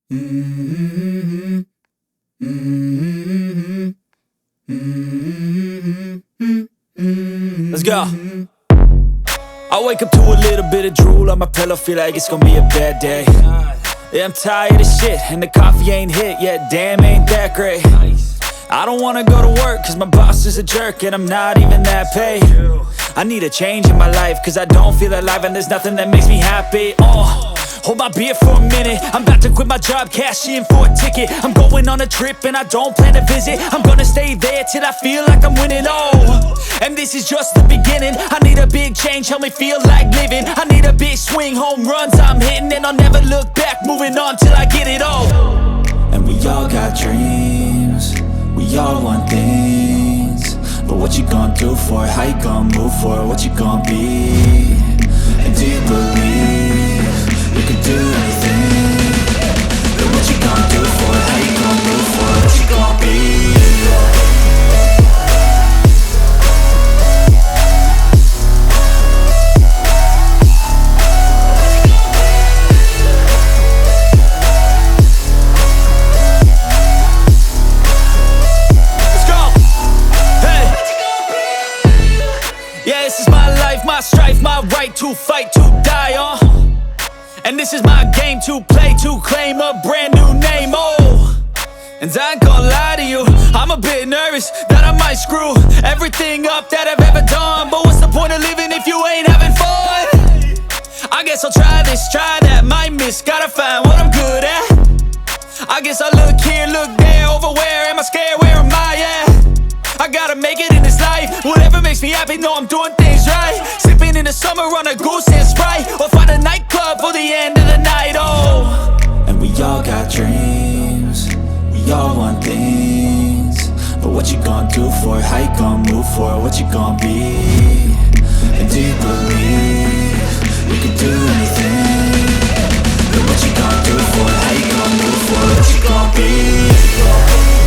Mm-hmm. Mm-hmm. Mm-hmm. Let's go. I wake up to a little bit of drool on my pillow, feel like it's gonna be a bad day. Yeah, I'm tired of shit, and the coffee ain't hit yet, damn, ain't that great. I don't wanna go to work, cause my boss is a jerk, and I'm not even that paid. I need a change in my life, cause I don't feel alive, and there's nothing that makes me happy. Hold my beer for a minute, I'm about to quit my job, cash in for a ticket. I'm going on a trip and I don't plan to visit. I'm gonna stay there till I feel like I'm winning, and this is just the beginning. I need a big change, help me feel like living. I need a big swing, home runs I'm hitting, and I'll never look back, moving on till I get it all. And we all got dreams, we all want things, but what you gonna do for it? How you gonna move for it? What you gonna be? And do you believe you can do anything? But what you gonna do for it? How you gonna move for it? What you gonna be? Yeah, this is my life, my strife, my right to fight, to die on. And this is my game to play, to claim a brand new name, And I ain't gonna lie to you, I'm a bit nervous that I might screw everything up that I've ever done. But what's the point of living if you ain't having fun? I guess I'll try this, try that, might miss, gotta find what I'm good at. I guess I look here, look there, over where am I scared, where am I at? I gotta make it in this life, whatever makes me happy, know I'm doing things right. Sipping in the summer on a goose and Sprite, or find a nightclub for the end of the night, And we all got dreams, we all want things, but what you gonna do for it? How you gonna move for it? What you gonna be?